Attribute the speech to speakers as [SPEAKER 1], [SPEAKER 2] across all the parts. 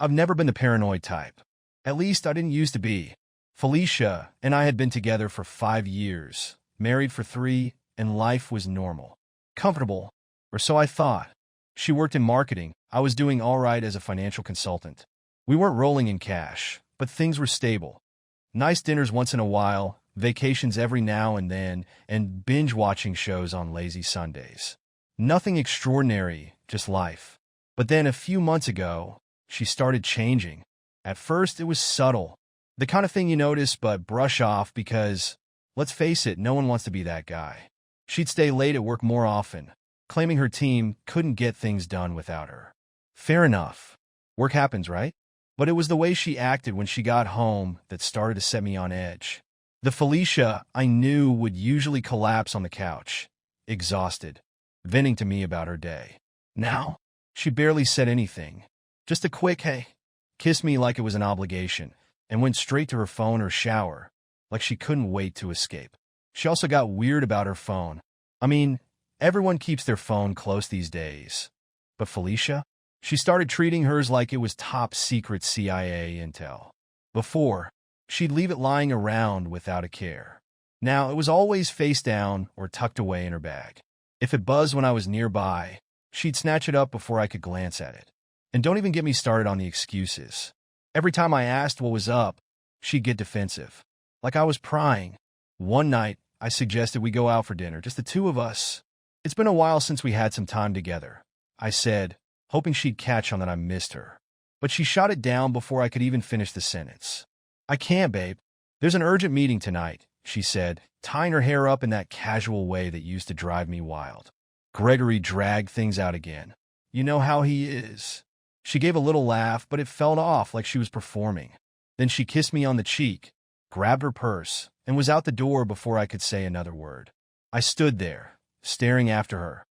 [SPEAKER 1] I've never been the paranoid type. At least I didn't used to be. Felicia and I had been together for 5 years, married for 3, and life was normal. Comfortable, or so I thought. She worked in marketing. I was doing all right as a financial consultant. We weren't rolling in cash, but things were stable. Nice dinners once in a while, vacations every now and then, and binge-watching shows on lazy Sundays. Nothing extraordinary, just life. But then a few months ago, she started changing. At first, it was subtle. The kind of thing you notice but brush off because, let's face it, no one wants to be that guy. She'd stay late at work more often, claiming her team couldn't get things done without her. Fair enough. Work happens, right? But it was the way she acted when she got home that started to set me on edge. The Felicia I knew would usually collapse on the couch, exhausted, venting to me about her day. Now, she barely said anything. Just a quick, hey, kissed me like it was an obligation, and went straight to her phone or shower, like she couldn't wait to escape. She also got weird about her phone. I mean, everyone keeps their phone close these days. But Felicia? She started treating hers like it was top-secret CIA intel. Before, she'd leave it lying around without a care. Now, it was always face down or tucked away in her bag. If it buzzed when I was nearby, she'd snatch it up before I could glance at it. And don't even get me started on the excuses. Every time I asked what was up, she'd get defensive, like I was prying. One night, I suggested we go out for dinner, just the two of us. It's been a while since we had some time together, I said, hoping she'd catch on that I missed her. But she shot it down before I could even finish the sentence. I can't, babe. There's an urgent meeting tonight, she said, tying her hair up in that casual way that used to drive me wild. Gregory dragged things out again. You know how he is. She gave a little laugh, but it felt off like she was performing. Then she kissed me on the cheek, grabbed her purse, and was out the door before I could say another word. I stood there, staring after her,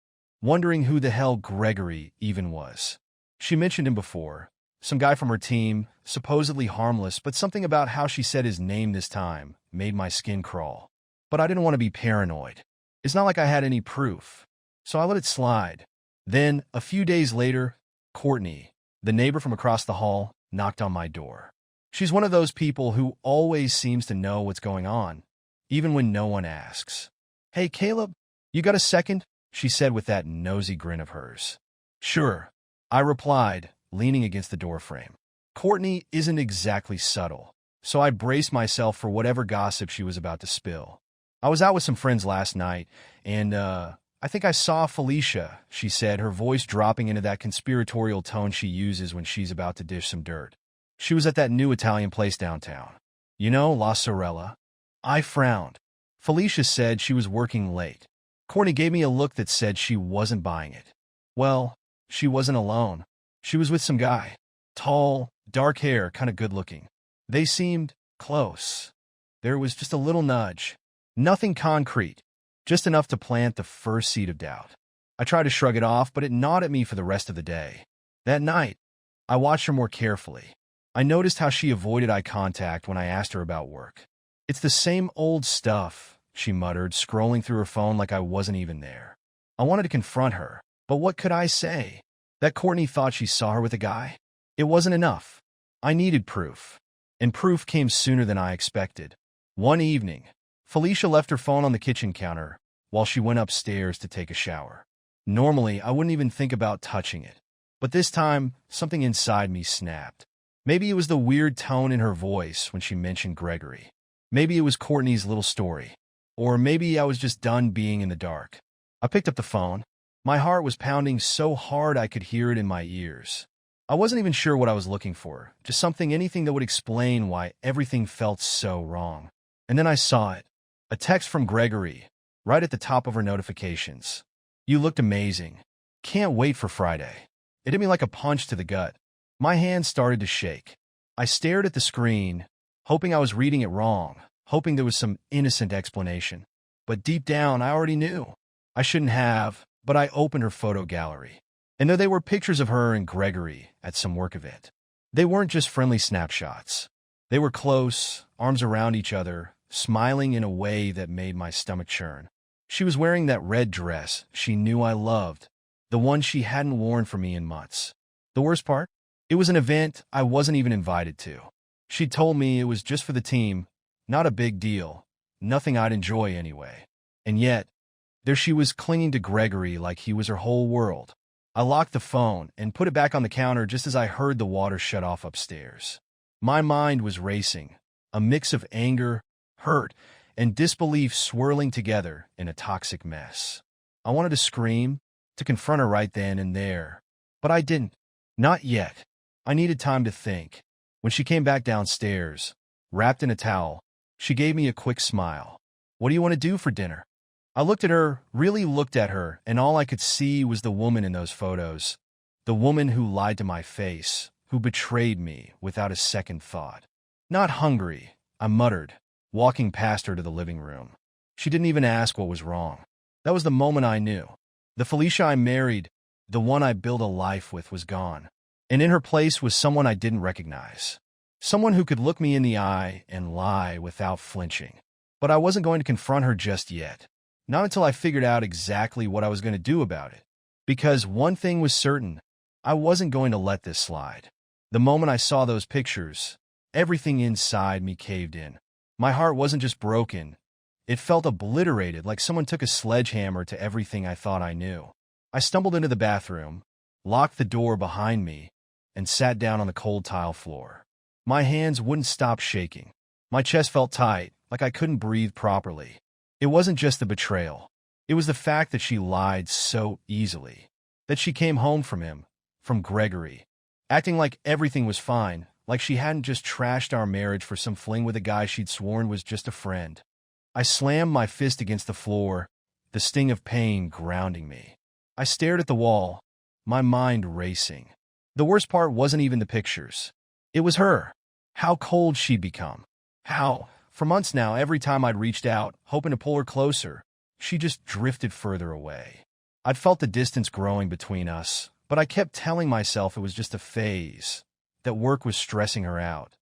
[SPEAKER 1] wondering who the hell Gregory even was. She mentioned him before. Some guy from her team, supposedly harmless, but something about how she said his name this time made my skin crawl. But I didn't want to be paranoid. It's not like I had any proof, so I let it slide. Then, a few days later, Courtney, the neighbor from across the hall, knocked on my door. She's one of those people who always seems to know what's going on, even when no one asks. Hey, Caleb, you got a second? She said with that nosy grin of hers. Sure, I replied, leaning against the doorframe. Courtney isn't exactly subtle, so I braced myself for whatever gossip she was about to spill. I was out with some friends last night, and, I think I saw Felicia, she said, her voice dropping into that conspiratorial tone she uses when she's about to dish some dirt. She was at that new Italian place downtown. You know, La Sorella. I frowned. Felicia said she was working late. Courtney gave me a look that said she wasn't buying it. Well, she wasn't alone. She was with some guy. Tall, dark hair, kind of good-looking. They seemed close. There was just a little nudge. Nothing concrete. Just enough to plant the first seed of doubt. I tried to shrug it off, but it gnawed at me for the rest of the day. That night, I watched her more carefully. I noticed how she avoided eye contact when I asked her about work. It's the same old stuff, she muttered, scrolling through her phone like I wasn't even there. I wanted to confront her, but what could I say? That Courtney thought she saw her with a guy? It wasn't enough. I needed proof. And proof came sooner than I expected. One evening, Felicia left her phone on the kitchen counter while she went upstairs to take a shower. Normally, I wouldn't even think about touching it. But this time, something inside me snapped. Maybe it was the weird tone in her voice when she mentioned Gregory. Maybe it was Courtney's little story. Or maybe I was just done being in the dark. I picked up the phone. My heart was pounding so hard I could hear it in my ears. I wasn't even sure what I was looking for, just anything that would explain why everything felt so wrong. And then I saw it. A text from Gregory, right at the top of her notifications. You looked amazing. Can't wait for Friday. It hit me like a punch to the gut. My hands started to shake. I stared at the screen, hoping I was reading it wrong, hoping there was some innocent explanation. But deep down, I already knew. I shouldn't have, but I opened her photo gallery. And there they were, pictures of her and Gregory at some work event. They weren't just friendly snapshots. They were close, arms around each other, smiling in a way that made my stomach churn. She was wearing that red dress she knew I loved, the one she hadn't worn for me in months. The worst part? It was an event I wasn't even invited to. She told me it was just for the team, not a big deal, nothing I'd enjoy anyway. And yet, there she was clinging to Gregory like he was her whole world. I locked the phone and put it back on the counter just as I heard the water shut off upstairs. My mind was racing, a mix of anger, hurt, and disbelief swirling together in a toxic mess. I wanted to scream, to confront her right then and there, but I didn't. Not yet. I needed time to think. When she came back downstairs, wrapped in a towel, she gave me a quick smile. "What do you want to do for dinner?" I looked at her, really looked at her, and all I could see was the woman in those photos. The woman who lied to my face, who betrayed me without a second thought. "Not hungry," I muttered, walking past her to the living room. She didn't even ask what was wrong. That was the moment I knew. The Felicia I married, the one I built a life with, was gone. And in her place was someone I didn't recognize. Someone who could look me in the eye and lie without flinching. But I wasn't going to confront her just yet. Not until I figured out exactly what I was going to do about it. Because one thing was certain, I wasn't going to let this slide. The moment I saw those pictures, everything inside me caved in. My heart wasn't just broken. It felt obliterated, like someone took a sledgehammer to everything I thought I knew. I stumbled into the bathroom, locked the door behind me, and sat down on the cold tile floor. My hands wouldn't stop shaking. My chest felt tight, like I couldn't breathe properly. It wasn't just the betrayal. It was the fact that she lied so easily. That she came home from him, from Gregory, acting like everything was fine, like she hadn't just trashed our marriage for some fling with a guy she'd sworn was just a friend. I slammed my fist against the floor, the sting of pain grounding me. I stared at the wall, my mind racing. The worst part wasn't even the pictures. It was her. How cold she'd become. How, for months now, every time I'd reached out, hoping to pull her closer, she just drifted further away. I'd felt the distance growing between us, but I kept telling myself it was just a phase, that work was stressing her out,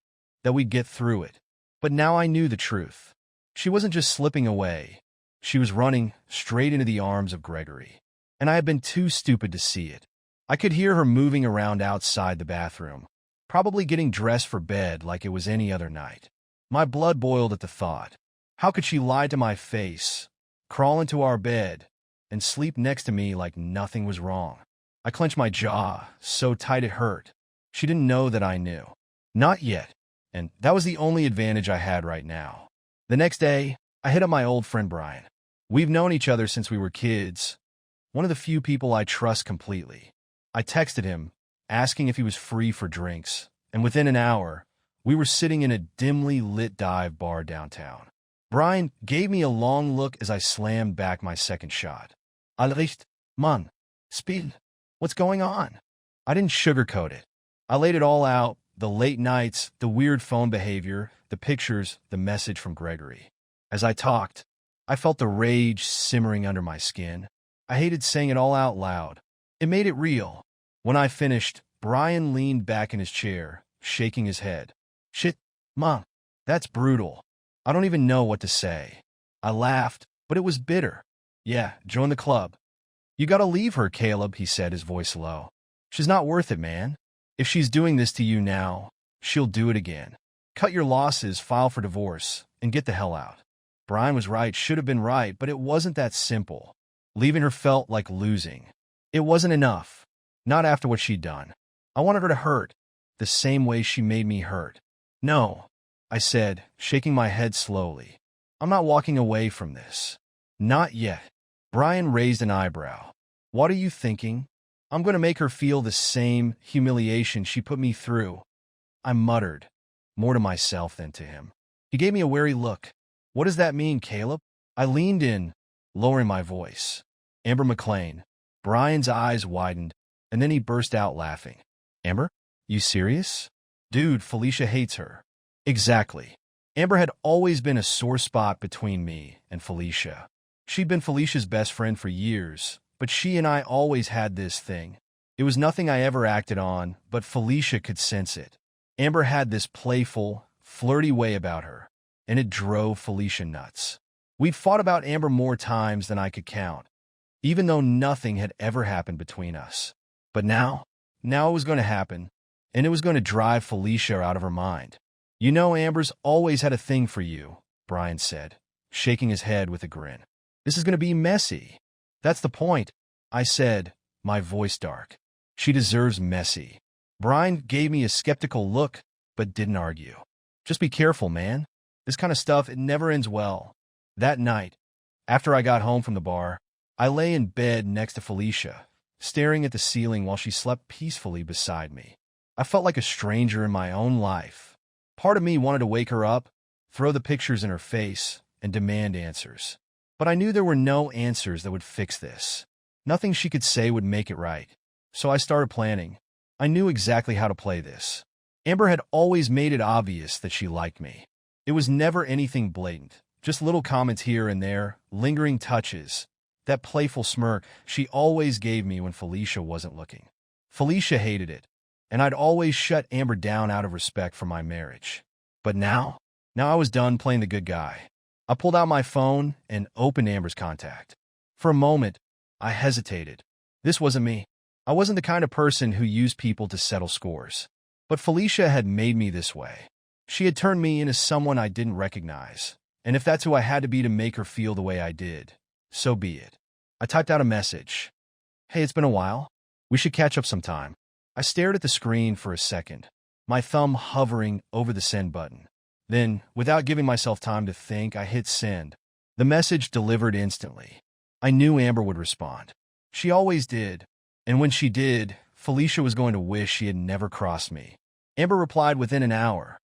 [SPEAKER 1] that we'd get through it. But now I knew the truth. She wasn't just slipping away. She was running straight into the arms of Gregory. And I had been too stupid to see it. I could hear her moving around outside the bathroom, probably getting dressed for bed like it was any other night. My blood boiled at the thought. How could she lie to my face, crawl into our bed, and sleep next to me like nothing was wrong? I clenched my jaw, so tight it hurt. She didn't know that I knew. Not yet. And that was the only advantage I had right now. The next day, I hit up my old friend Brian. We've known each other since we were kids. One of the few people I trust completely. I texted him, asking if he was free for drinks, and within an hour, we were sitting in a dimly lit dive bar downtown. Brian gave me a long look as I slammed back my second shot. Alricht, Mann, spiel. What's going on? I didn't sugarcoat it. I laid it all out, the late nights, the weird phone behavior, the pictures, the message from Gregory. As I talked, I felt the rage simmering under my skin. I hated saying it all out loud. It made it real. When I finished, Brian leaned back in his chair, shaking his head. "Shit, Mom, that's brutal. I don't even know what to say." I laughed, but it was bitter. "Yeah, join the club." "You gotta leave her, Caleb," he said, his voice low. "She's not worth it, man. If she's doing this to you now, she'll do it again. Cut your losses, file for divorce, and get the hell out." Brian was right, should have been right, but it wasn't that simple. Leaving her felt like losing. It wasn't enough. Not after what she'd done. I wanted her to hurt, the same way she made me hurt. "No," I said, shaking my head slowly. "I'm not walking away from this. Not yet." Brian raised an eyebrow. "What are you thinking?" "I'm going to make her feel the same humiliation she put me through." I muttered, more to myself than to him. He gave me a wary look. "What does that mean, Caleb?" I leaned in, lowering my voice. "Amber McLean." Brian's eyes widened, and then he burst out laughing. "Amber? You serious?" "Dude, Felicia hates her." Exactly. Amber had always been a sore spot between me and Felicia. She'd been Felicia's best friend for years, but she and I always had this thing. It was nothing I ever acted on, but Felicia could sense it. Amber had this playful, flirty way about her, and it drove Felicia nuts. We'd fought about Amber more times than I could count, even though nothing had ever happened between us. But now it was going to happen. and it was going to drive Felicia out of her mind. You know Amber's always had a thing for you, Brian said, shaking his head with a grin. This is going to be messy. That's the point, I said, my voice dark. She deserves messy. Brian gave me a skeptical look, but didn't argue. Just be careful, man. This kind of stuff, it never ends well. That night, after I got home from the bar, I lay in bed next to Felicia, staring at the ceiling while she slept peacefully beside me. I felt like a stranger in my own life. Part of me wanted to wake her up, throw the pictures in her face, and demand answers. But I knew there were no answers that would fix this. Nothing she could say would make it right. So I started planning. I knew exactly how to play this. Amber had always made it obvious that she liked me. It was never anything blatant, just little comments here and there, lingering touches. That playful smirk she always gave me when Felicia wasn't looking. Felicia hated it, and I'd always shut Amber down out of respect for my marriage. But now I was done playing the good guy. I pulled out my phone and opened Amber's contact. For a moment, I hesitated. This wasn't me. I wasn't the kind of person who used people to settle scores. But Felicia had made me this way. She had turned me into someone I didn't recognize. And if that's who I had to be to make her feel the way I did, so be it. I typed out a message. Hey, it's been a while. We should catch up sometime. I stared at the screen for a second, my thumb hovering over the send button. Then, without giving myself time to think, I hit send. The message delivered instantly. I knew Amber would respond. She always did. And when she did, Felicia was going to wish she had never crossed me. Amber replied within an hour.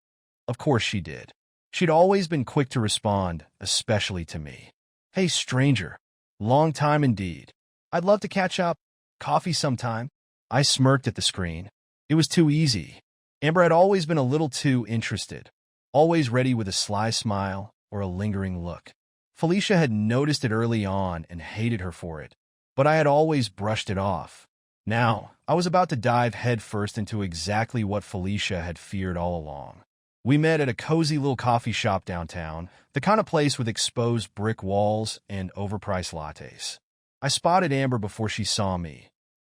[SPEAKER 1] Of course she did. She'd always been quick to respond, especially to me. Hey, stranger. Long time indeed. I'd love to catch up. Coffee sometime. I smirked at the screen. It was too easy. Amber had always been a little too interested, always ready with a sly smile or a lingering look. Felicia had noticed it early on and hated her for it, but I had always brushed it off. Now, I was about to dive headfirst into exactly what Felicia had feared all along. We met at a cozy little coffee shop downtown, the kind of place with exposed brick walls and overpriced lattes. I spotted Amber before she saw me.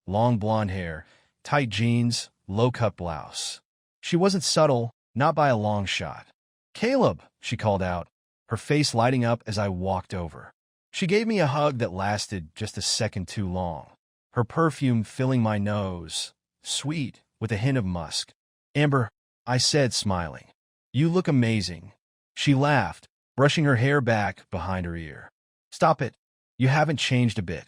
[SPEAKER 1] Long blonde hair, tight jeans, low-cut blouse. She wasn't subtle, not by a long shot. Caleb, she called out, her face lighting up as I walked over. She gave me a hug that lasted just a second too long, her perfume filling my nose, sweet with a hint of musk. Amber, I said, smiling. You look amazing. She laughed, brushing her hair back behind her ear. Stop it. You haven't changed a bit.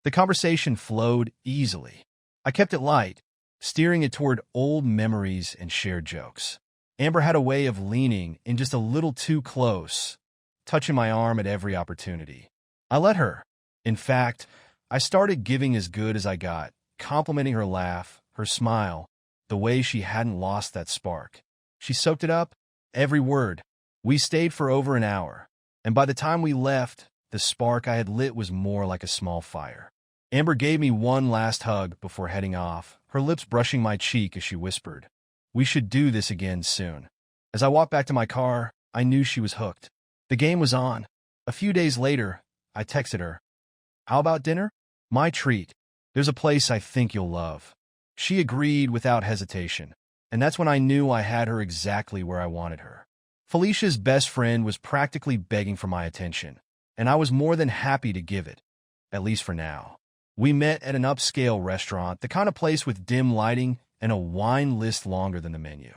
[SPEAKER 1] The conversation flowed easily. I kept it light, steering it toward old memories and shared jokes. Amber had a way of leaning in just a little too close, touching my arm at every opportunity. I let her. In fact, I started giving as good as I got, complimenting her laugh, her smile, the way she hadn't lost that spark. She soaked it up, every word. We stayed for over an hour, and by the time we left, the spark I had lit was more like a small fire. Amber gave me one last hug before heading off, her lips brushing my cheek as she whispered, "We should do this again soon." As I walked back to my car, I knew she was hooked. The game was on. A few days later, I texted her, "How about dinner?" "My treat. There's a place I think you'll love." She agreed without hesitation, and that's when I knew I had her exactly where I wanted her. Felicia's best friend was practically begging for my attention, and I was more than happy to give it, at least for now. We met at an upscale restaurant, the kind of place with dim lighting and a wine list longer than the menu.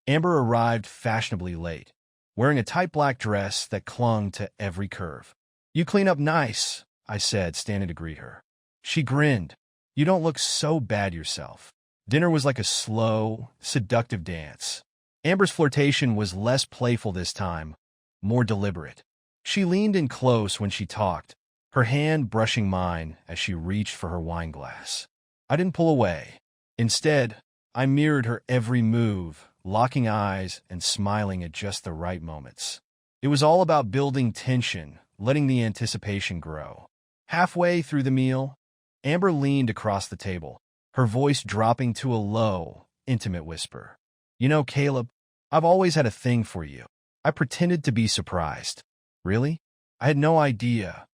[SPEAKER 1] Amber arrived fashionably late, wearing a tight black dress that clung to every curve. "You clean up nice," I said, standing to greet her. She grinned. "You don't look so bad yourself." Dinner was like a slow, seductive dance. Amber's flirtation was less playful this time, more deliberate. She leaned in close when she talked, her hand brushing mine as she reached for her wine glass. I didn't pull away. Instead, I mirrored her every move, locking eyes and smiling at just the right moments. It was all about building tension, letting the anticipation grow. Halfway through the meal, Amber leaned across the table, her voice dropping to a low, intimate whisper. "You know, Caleb, I've always had a thing for you." I pretended to be surprised. "Really? I had no idea."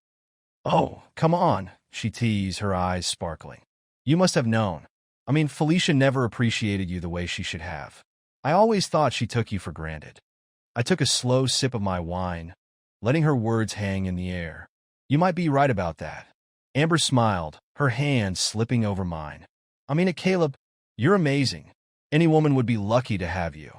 [SPEAKER 1] "Oh, come on," she teased, her eyes sparkling. "You must have known." I mean, Felicia never appreciated you the way she should have. I always thought she took you for granted. I took a slow sip of my wine, letting her words hang in the air. You might be right about that. Amber smiled, her hand slipping over mine. I mean it, Caleb. You're amazing. Any woman would be lucky to have you.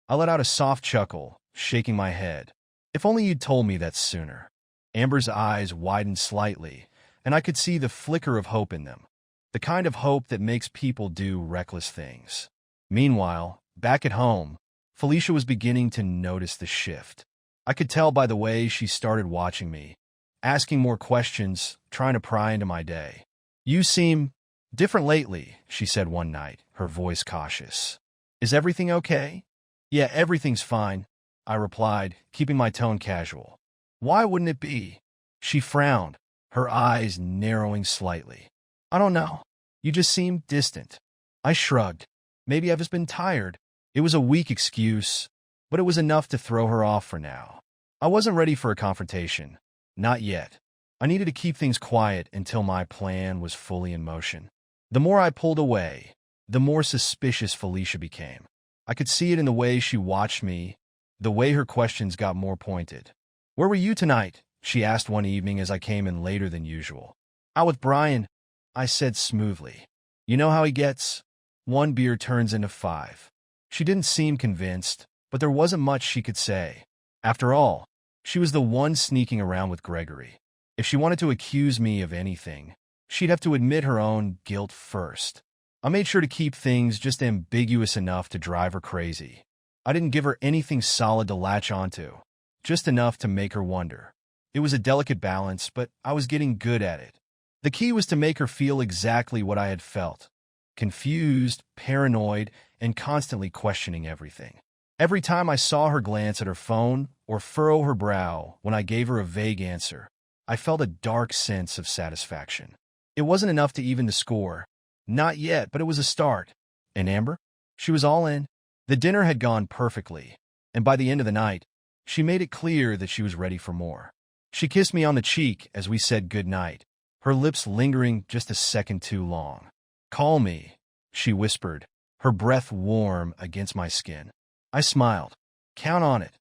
[SPEAKER 1] I let out a soft chuckle, shaking my head. If only you'd told me that sooner. Amber's eyes widened slightly, and I could see the flicker of hope in them. The kind of hope that makes people do reckless things. Meanwhile, back at home, Felicia was beginning to notice the shift. I could tell by the way she started watching me, asking more questions, trying to pry into my day. You seem different lately, she said one night, her voice cautious. Is everything okay? Yeah, everything's fine, I replied, keeping my tone casual. Why wouldn't it be? She frowned, her eyes narrowing slightly. I don't know. You just seem distant. I shrugged. Maybe I've just been tired. It was a weak excuse, but it was enough to throw her off for now. I wasn't ready for a confrontation. Not yet. I needed to keep things quiet until my plan was fully in motion. The more I pulled away, the more suspicious Felicia became. I could see it in the way she watched me, the way her questions got more pointed. Where were you tonight? She asked one evening as I came in later than usual. Out with Brian, I said smoothly. You know how he gets? One beer turns into 5. She didn't seem convinced, but there wasn't much she could say. After all, she was the one sneaking around with Gregory. If she wanted to accuse me of anything, she'd have to admit her own guilt first. I made sure to keep things just ambiguous enough to drive her crazy. I didn't give her anything solid to latch onto, just enough to make her wonder. It was a delicate balance, but I was getting good at it. The key was to make her feel exactly what I had felt. Confused, paranoid, and constantly questioning everything. Every time I saw her glance at her phone or furrow her brow when I gave her a vague answer, I felt a dark sense of satisfaction. It wasn't enough to even the score. Not yet, but it was a start. And Amber? She was all in. The dinner had gone perfectly, and by the end of the night, she made it clear that she was ready for more. She kissed me on the cheek as we said goodnight, her lips lingering just a second too long. Call me, she whispered, her breath warm against my skin. I smiled. Count on it.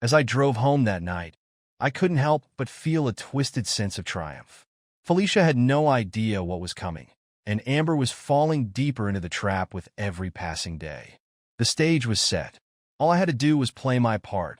[SPEAKER 1] As I drove home that night, I couldn't help but feel a twisted sense of triumph. Felicia had no idea what was coming, and Amber was falling deeper into the trap with every passing day. The stage was set. All I had to do was play my part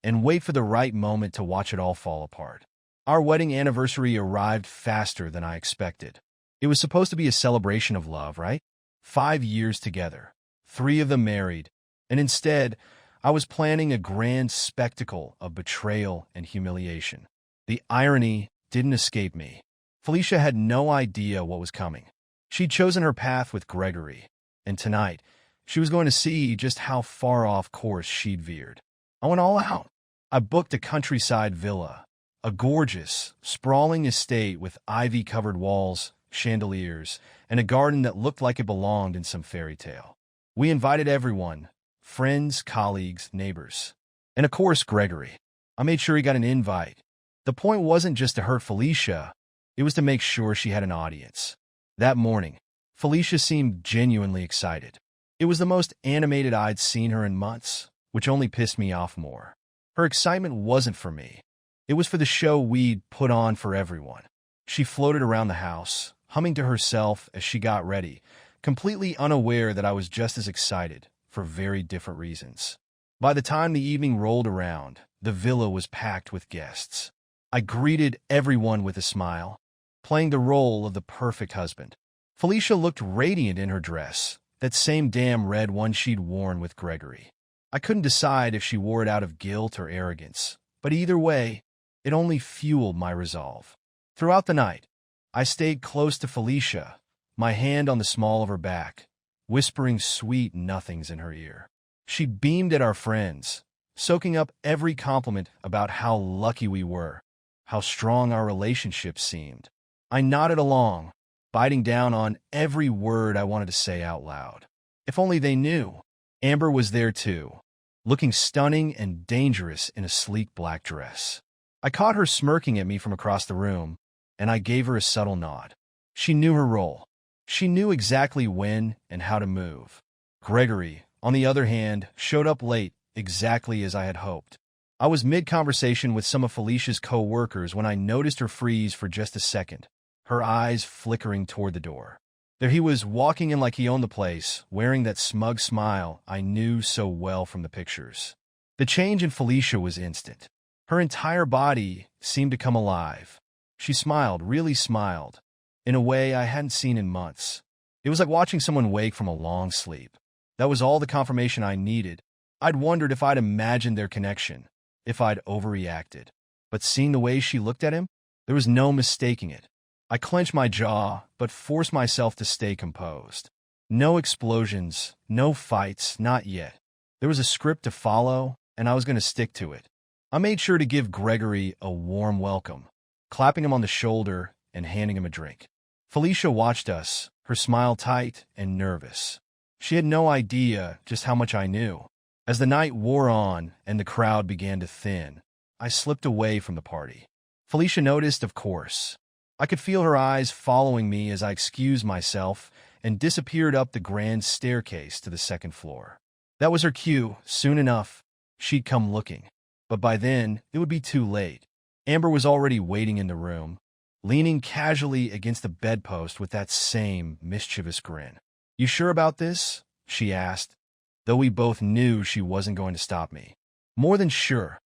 [SPEAKER 1] and wait for the right moment to watch it all fall apart. Our wedding anniversary arrived faster than I expected. It was supposed to be a celebration of love, right? 5 years together, 3 of them married, and instead, I was planning a grand spectacle of betrayal and humiliation. The irony didn't escape me. Felicia had no idea what was coming. She'd chosen her path with Gregory, and tonight, she was going to see just how far off course she'd veered. I went all out. I booked a countryside villa, a gorgeous, sprawling estate with ivy-covered walls, chandeliers, and a garden that looked like it belonged in some fairy tale. We invited everyone, friends, colleagues, neighbors, and of course Gregory. I made sure he got an invite. The point wasn't just to hurt Felicia, it was to make sure she had an audience. That morning, Felicia seemed genuinely excited. It was the most animated I'd seen her in months, which only pissed me off more. Her excitement wasn't for me. It was for the show we'd put on for everyone. She floated around the house, humming to herself as she got ready, completely unaware that I was just as excited, for very different reasons. By the time the evening rolled around, the villa was packed with guests. I greeted everyone with a smile, playing the role of the perfect husband. Felicia looked radiant in her dress, that same damn red one she'd worn with Gregory. I couldn't decide if she wore it out of guilt or arrogance, but either way, it only fueled my resolve. Throughout the night, I stayed close to Felicia, my hand on the small of her back, whispering sweet nothings in her ear. She beamed at our friends, soaking up every compliment about how lucky we were, how strong our relationship seemed. I nodded along, biting down on every word I wanted to say out loud. If only they knew. Amber was there too, looking stunning and dangerous in a sleek black dress. I caught her smirking at me from across the room, and I gave her a subtle nod. She knew her role. She knew exactly when and how to move. Gregory, on the other hand, showed up late, exactly as I had hoped. I was mid-conversation with some of Felicia's co-workers when I noticed her freeze for just a second, her eyes flickering toward the door. There he was, walking in like he owned the place, wearing that smug smile I knew so well from the pictures. The change in Felicia was instant. Her entire body seemed to come alive. She smiled, really smiled, in a way I hadn't seen in months. It was like watching someone wake from a long sleep. That was all the confirmation I needed. I'd wondered if I'd imagined their connection, if I'd overreacted. But seeing the way she looked at him, there was no mistaking it. I clenched my jaw, but forced myself to stay composed. No explosions, no fights, not yet. There was a script to follow, and I was going to stick to it. I made sure to give Gregory a warm welcome, clapping him on the shoulder and handing him a drink. Felicia watched us, her smile tight and nervous. She had no idea just how much I knew. As the night wore on and the crowd began to thin, I slipped away from the party. Felicia noticed, of course. I could feel her eyes following me as I excused myself and disappeared up the grand staircase to the second floor. That was her cue. Soon enough, she'd come looking. But by then, it would be too late. Amber was already waiting in the room, leaning casually against the bedpost with that same mischievous grin. "You sure about this?" she asked, though we both knew she wasn't going to stop me. "More than sure,"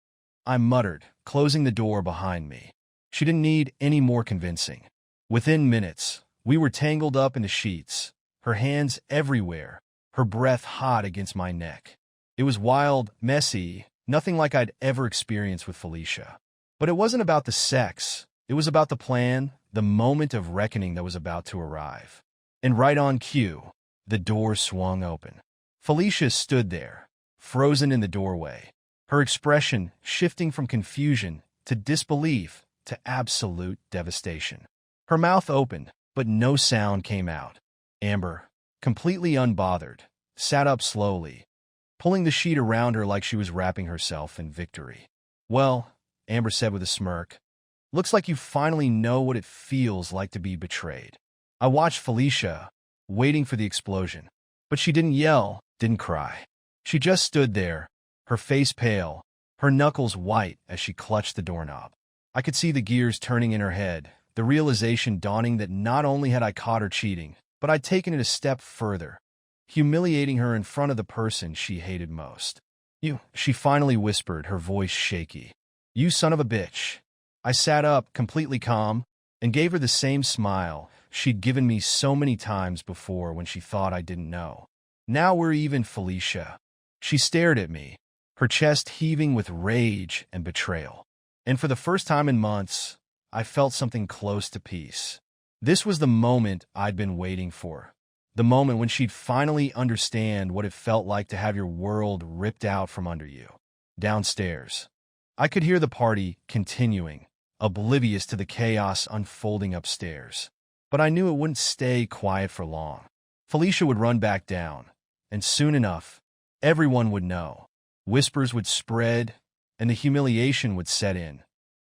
[SPEAKER 1] I muttered, closing the door behind me. She didn't need any more convincing. Within minutes, we were tangled up in the sheets, her hands everywhere, her breath hot against my neck. It was wild, messy, nothing like I'd ever experienced with Felicia. But it wasn't about the sex. It was about the plan, the moment of reckoning that was about to arrive. And right on cue, the door swung open. Felicia stood there, frozen in the doorway, her expression shifting from confusion to disbelief to absolute devastation. Her mouth opened, but no sound came out. Amber, completely unbothered, sat up slowly, pulling the sheet around her like she was wrapping herself in victory. "Well," Amber said with a smirk, "looks like you finally know what it feels like to be betrayed." I watched Felicia, waiting for the explosion. But she didn't yell, didn't cry. She just stood there, her face pale, her knuckles white as she clutched the doorknob. I could see the gears turning in her head, the realization dawning that not only had I caught her cheating, but I'd taken it a step further, humiliating her in front of the person she hated most. "You," she finally whispered, her voice shaky. "You son of a bitch." I sat up, completely calm, and gave her the same smile she'd given me so many times before when she thought I didn't know. "Now we're even, Felicia." She stared at me, her chest heaving with rage and betrayal. And for the first time in months, I felt something close to peace. This was the moment I'd been waiting for. The moment when she'd finally understand what it felt like to have your world ripped out from under you. Downstairs, I could hear the party continuing, oblivious to the chaos unfolding upstairs. But I knew it wouldn't stay quiet for long. Felicia would run back down, and soon enough, everyone would know. Whispers would spread, and the humiliation would set in,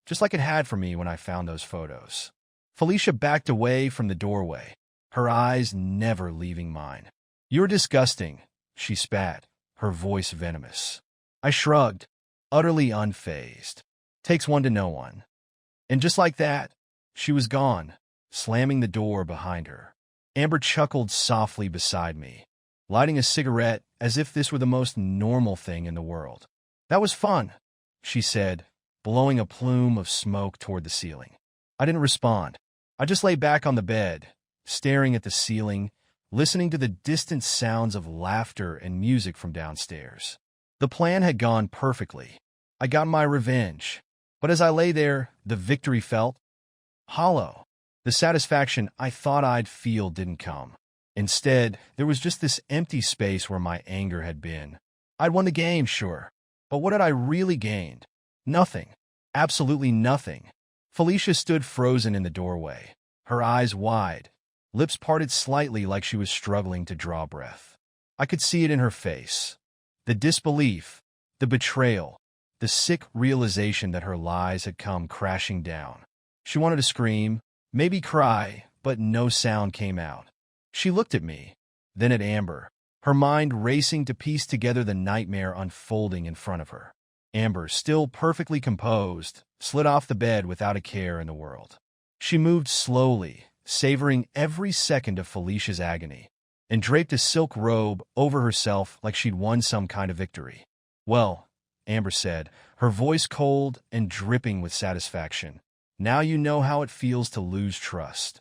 [SPEAKER 1] just like it had for me when I found those photos. Felicia backed away from the doorway, her eyes never leaving mine. "You're disgusting," she spat, her voice venomous. I shrugged, utterly unfazed. "Takes one to know one." And just like that, she was gone, slamming the door behind her. Amber chuckled softly beside me, lighting a cigarette as if this were the most normal thing in the world. "That was fun," she said, blowing a plume of smoke toward the ceiling. I didn't respond. I just lay back on the bed, staring at the ceiling, listening to the distant sounds of laughter and music from downstairs. The plan had gone perfectly. I got my revenge. But as I lay there, the victory felt hollow. The satisfaction I thought I'd feel didn't come. Instead, there was just this empty space where my anger had been. I'd won the game, sure. But what had I really gained? Nothing. Absolutely nothing. Felicia stood frozen in the doorway, her eyes wide, lips parted slightly like she was struggling to draw breath. I could see it in her face. The disbelief, the betrayal, the sick realization that her lies had come crashing down. She wanted to scream, maybe cry, but no sound came out. She looked at me, then at Amber, her mind racing to piece together the nightmare unfolding in front of her. Amber, still perfectly composed, slid off the bed without a care in the world. She moved slowly, savoring every second of Felicia's agony, and draped a silk robe over herself like she'd won some kind of victory. "Well," Amber said, her voice cold and dripping with satisfaction, "now you know how it feels to lose trust."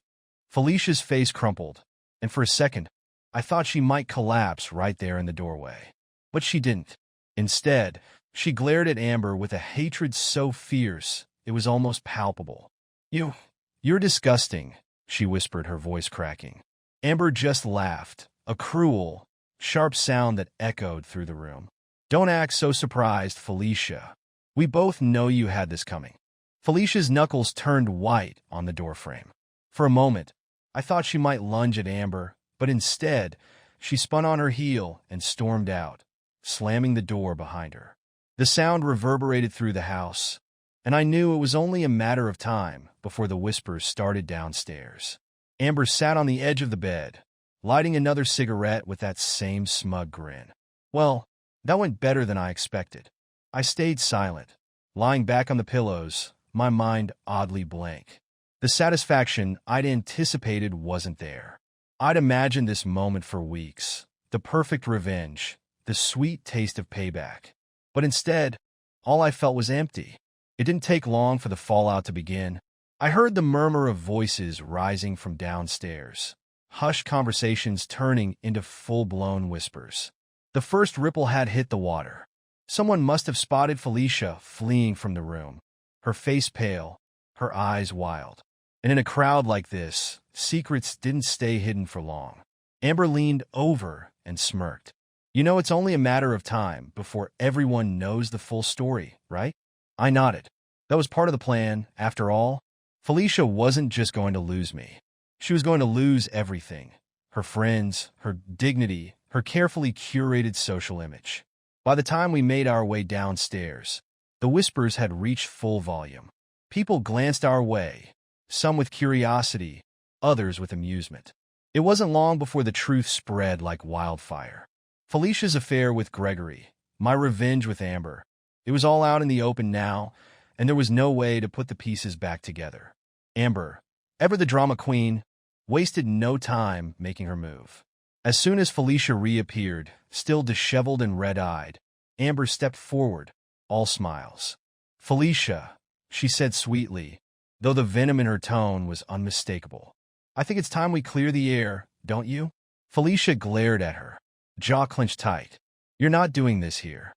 [SPEAKER 1] Felicia's face crumpled, and for a second, I thought she might collapse right there in the doorway. But she didn't. Instead, she glared at Amber with a hatred so fierce it was almost palpable. You're disgusting," she whispered, her voice cracking. Amber just laughed, a cruel, sharp sound that echoed through the room. "Don't act so surprised, Felicia. We both know you had this coming." Felicia's knuckles turned white on the doorframe. For a moment, I thought she might lunge at Amber, but instead, she spun on her heel and stormed out, slamming the door behind her. The sound reverberated through the house, and I knew it was only a matter of time before the whispers started downstairs. Amber sat on the edge of the bed, lighting another cigarette with that same smug grin. Well, that went better than I expected. I stayed silent, lying back on the pillows, my mind oddly blank. The satisfaction I'd anticipated wasn't there. I'd imagined this moment for weeks, the perfect revenge, the sweet taste of payback. But instead, all I felt was empty. It didn't take long for the fallout to begin. I heard the murmur of voices rising from downstairs, hushed conversations turning into full-blown whispers. The first ripple had hit the water. Someone must have spotted Felicia fleeing from the room, her face pale, her eyes wild. And in a crowd like this, secrets didn't stay hidden for long. Amber leaned over and smirked. "You know, it's only a matter of time before everyone knows the full story, right?" I nodded. That was part of the plan, after all. Felicia wasn't just going to lose me. She was going to lose everything. Her friends, her dignity, her carefully curated social image. By the time we made our way downstairs, the whispers had reached full volume. People glanced our way, some with curiosity, others with amusement. It wasn't long before the truth spread like wildfire. Felicia's affair with Gregory, my revenge with Amber, it was all out in the open now, and there was no way to put the pieces back together. Amber, ever the drama queen, wasted no time making her move. As soon as Felicia reappeared, still disheveled and red-eyed, Amber stepped forward, all smiles. "Felicia," she said sweetly, though the venom in her tone was unmistakable. "I think it's time we clear the air, don't you?" Felicia glared at her, jaw clenched tight. "You're not doing this here."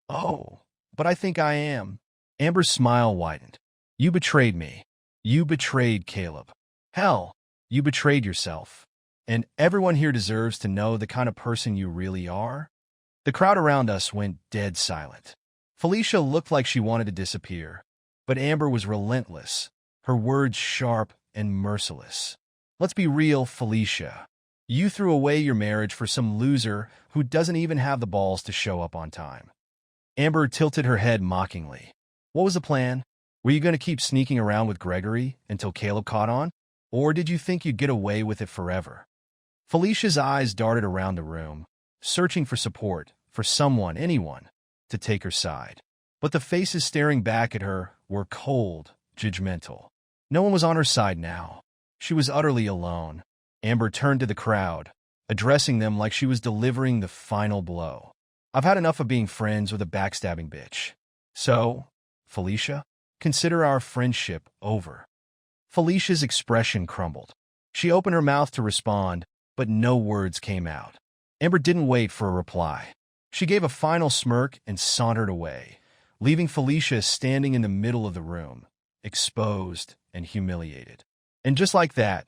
[SPEAKER 1] "Oh, but I think I am." Amber's smile widened. "You betrayed me. You betrayed Caleb. Hell, you betrayed yourself. And everyone here deserves to know the kind of person you really are." The crowd around us went dead silent. Felicia looked like she wanted to disappear, but Amber was relentless, her words sharp and merciless. "Let's be real, Felicia. You threw away your marriage for some loser who doesn't even have the balls to show up on time." Amber tilted her head mockingly. "What was the plan? Were you going to keep sneaking around with Gregory until Caleb caught on? Or did you think you'd get away with it forever?" Felicia's eyes darted around the room, searching for support, for someone, anyone, to take her side. But the faces staring back at her were cold, judgmental. No one was on her side now. She was utterly alone. Amber turned to the crowd, addressing them like she was delivering the final blow. "I've had enough of being friends with a backstabbing bitch. So, Felicia, consider our friendship over." Felicia's expression crumbled. She opened her mouth to respond, but no words came out. Amber didn't wait for a reply. She gave a final smirk and sauntered away, leaving Felicia standing in the middle of the room, exposed and humiliated. And just like that,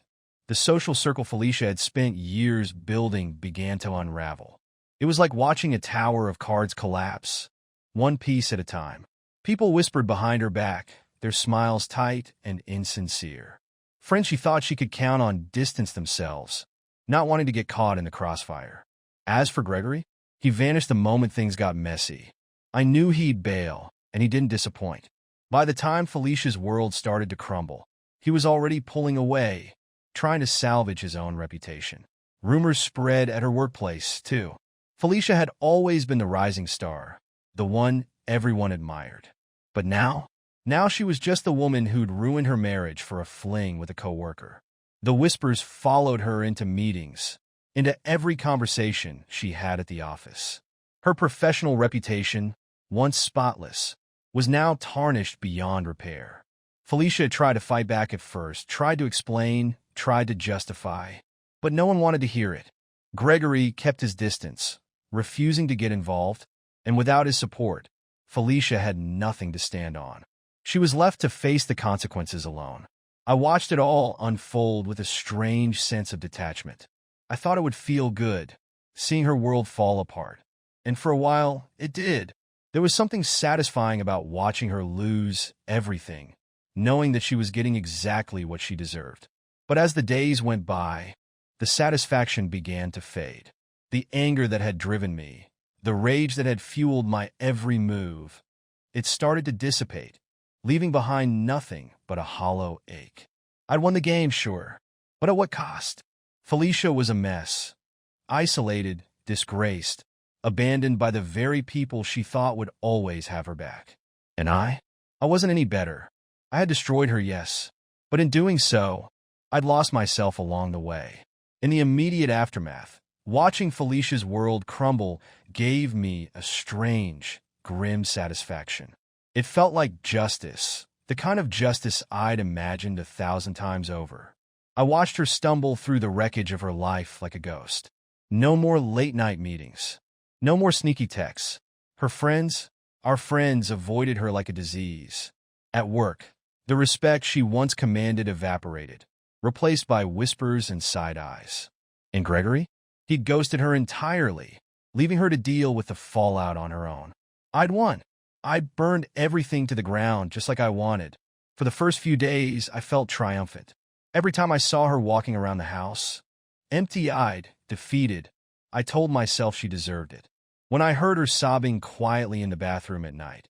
[SPEAKER 1] the social circle Felicia had spent years building began to unravel. It was like watching a tower of cards collapse, one piece at a time. People whispered behind her back, their smiles tight and insincere. Friends she thought she could count on distanced themselves, not wanting to get caught in the crossfire. As for Gregory, he vanished the moment things got messy. I knew he'd bail, and he didn't disappoint. By the time Felicia's world started to crumble, he was already pulling away, trying to salvage his own reputation. Rumors spread at her workplace, too. Felicia had always been the rising star, the one everyone admired. But now she was just the woman who'd ruined her marriage for a fling with a coworker. The whispers followed her into meetings, into every conversation she had at the office. Her professional reputation, once spotless, was now tarnished beyond repair. Felicia tried to fight back at first, tried to explain, tried to justify, but no one wanted to hear it. Gregory kept his distance, refusing to get involved, and without his support, Felicia had nothing to stand on. She was left to face the consequences alone. I watched it all unfold with a strange sense of detachment. I thought it would feel good, seeing her world fall apart. And for a while, it did. There was something satisfying about watching her lose everything, knowing that she was getting exactly what she deserved. But as the days went by, the satisfaction began to fade. The anger that had driven me, the rage that had fueled my every move, it started to dissipate, leaving behind nothing but a hollow ache. I'd won the game, sure, but at what cost? Felicia was a mess, isolated, disgraced, abandoned by the very people she thought would always have her back. And I wasn't any better. I had destroyed her, yes, but in doing so, I'd lost myself along the way. In the immediate aftermath, watching Felicia's world crumble gave me a strange, grim satisfaction. It felt like justice, the kind of justice I'd imagined 1,000 times over. I watched her stumble through the wreckage of her life like a ghost. No more late-night meetings. No more sneaky texts. Our friends avoided her like a disease. At work, the respect she once commanded evaporated, replaced by whispers and side eyes. And Gregory? He'd ghosted her entirely, leaving her to deal with the fallout on her own. I'd won. I'd burned everything to the ground just like I wanted. For the first few days, I felt triumphant. Every time I saw her walking around the house, empty-eyed, defeated, I told myself she deserved it. When I heard her sobbing quietly in the bathroom at night,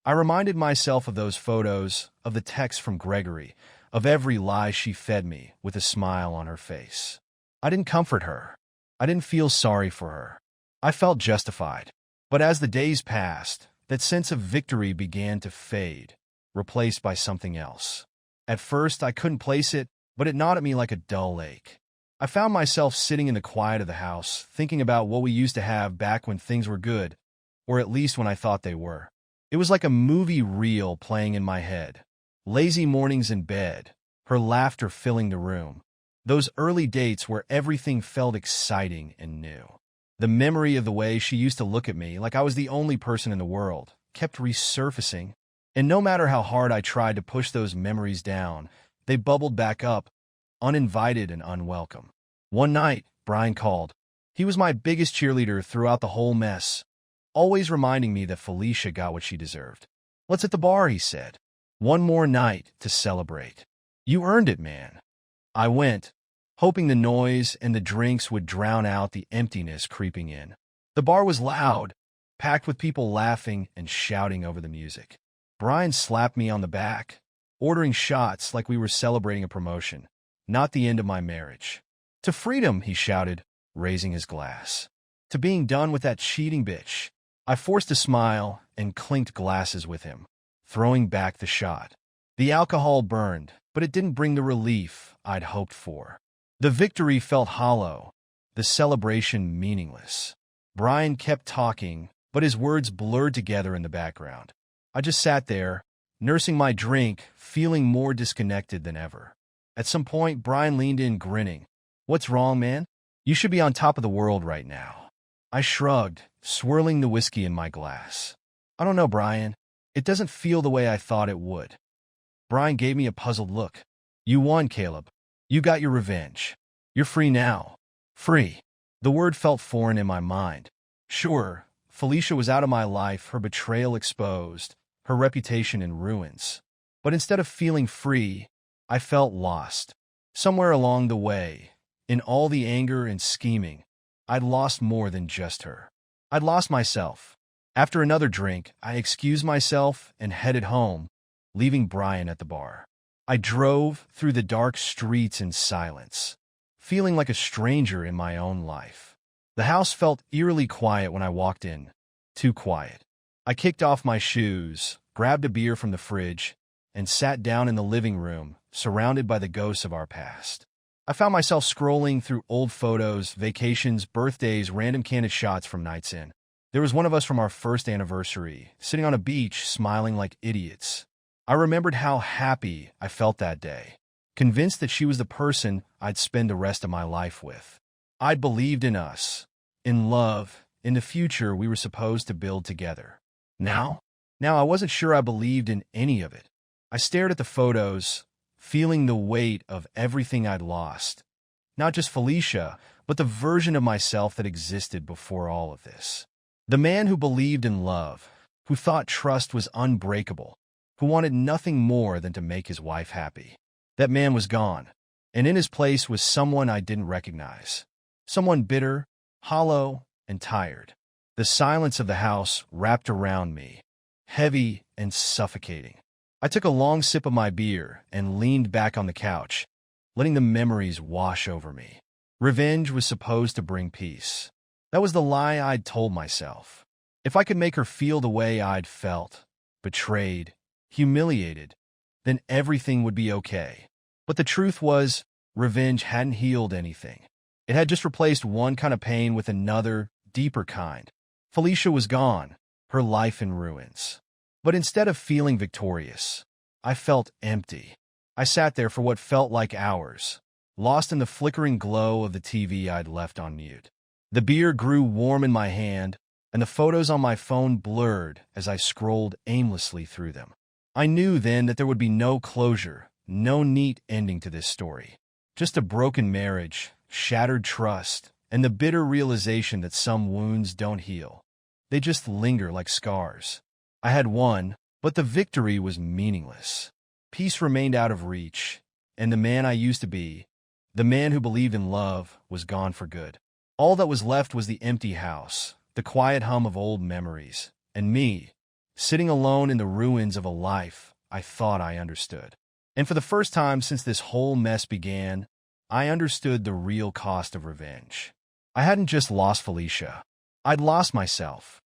[SPEAKER 1] I reminded myself of those photos, of the texts from Gregory, of every lie she fed me with a smile on her face. I didn't comfort her. I didn't feel sorry for her. I felt justified. But as the days passed, that sense of victory began to fade, replaced by something else. At first, I couldn't place it, but it gnawed at me like a dull ache. I found myself sitting in the quiet of the house, thinking about what we used to have back when things were good, or at least when I thought they were. It was like a movie reel playing in my head. Lazy mornings in bed, her laughter filling the room. Those early dates where everything felt exciting and new. The memory of the way she used to look at me like I was the only person in the world kept resurfacing, and no matter how hard I tried to push those memories down, they bubbled back up, uninvited and unwelcome. One night, Brian called. He was my biggest cheerleader throughout the whole mess, always reminding me that Felicia got what she deserved. "Let's hit the bar," he said. "One more night to celebrate." "You earned it, man." I went, hoping the noise and the drinks would drown out the emptiness creeping in. The bar was loud, packed with people laughing and shouting over the music. Brian slapped me on the back, ordering shots like we were celebrating a promotion, not the end of my marriage. "To freedom," he shouted, raising his glass. "To being done with that cheating bitch." I forced a smile and clinked glasses with him, throwing back the shot. The alcohol burned, but it didn't bring the relief I'd hoped for. The victory felt hollow, the celebration meaningless. Brian kept talking, but his words blurred together in the background. I just sat there, nursing my drink, feeling more disconnected than ever. At some point, Brian leaned in, grinning. "What's wrong, man? You should be on top of the world right now." I shrugged, swirling the whiskey in my glass. "I don't know, Brian. It doesn't feel the way I thought it would." Brian gave me a puzzled look. "You won, Caleb. You got your revenge. You're free now." Free. The word felt foreign in my mind. Sure, Felicia was out of my life, her betrayal exposed, her reputation in ruins. But instead of feeling free, I felt lost. Somewhere along the way, in all the anger and scheming, I'd lost more than just her. I'd lost myself. After another drink, I excused myself and headed home, leaving Brian at the bar. I drove through the dark streets in silence, feeling like a stranger in my own life. The house felt eerily quiet when I walked in. Too quiet. I kicked off my shoes, grabbed a beer from the fridge, and sat down in the living room, surrounded by the ghosts of our past. I found myself scrolling through old photos, vacations, birthdays, random candid shots from nights in. There was one of us from our first anniversary, sitting on a beach, smiling like idiots. I remembered how happy I felt that day, convinced that she was the person I'd spend the rest of my life with. I'd believed in us, in love, in the future we were supposed to build together. Now I wasn't sure I believed in any of it. I stared at the photos, feeling the weight of everything I'd lost. Not just Felicia, but the version of myself that existed before all of this. The man who believed in love, who thought trust was unbreakable, who wanted nothing more than to make his wife happy. That man was gone, and in his place was someone I didn't recognize. Someone bitter, hollow, and tired. The silence of the house wrapped around me, heavy and suffocating. I took a long sip of my beer and leaned back on the couch, letting the memories wash over me. Revenge was supposed to bring peace. That was the lie I'd told myself. If I could make her feel the way I'd felt, betrayed, humiliated, then everything would be okay. But the truth was, revenge hadn't healed anything. It had just replaced one kind of pain with another, deeper kind. Felicia was gone, her life in ruins. But instead of feeling victorious, I felt empty. I sat there for what felt like hours, lost in the flickering glow of the TV I'd left on mute. The beer grew warm in my hand, and the photos on my phone blurred as I scrolled aimlessly through them. I knew then that there would be no closure, no neat ending to this story. Just a broken marriage, shattered trust, and the bitter realization that some wounds don't heal. They just linger like scars. I had won, but the victory was meaningless. Peace remained out of reach, and the man I used to be, the man who believed in love, was gone for good. All that was left was the empty house, the quiet hum of old memories, and me, sitting alone in the ruins of a life I thought I understood. And for the first time since this whole mess began, I understood the real cost of revenge. I hadn't just lost Felicia. I'd lost myself.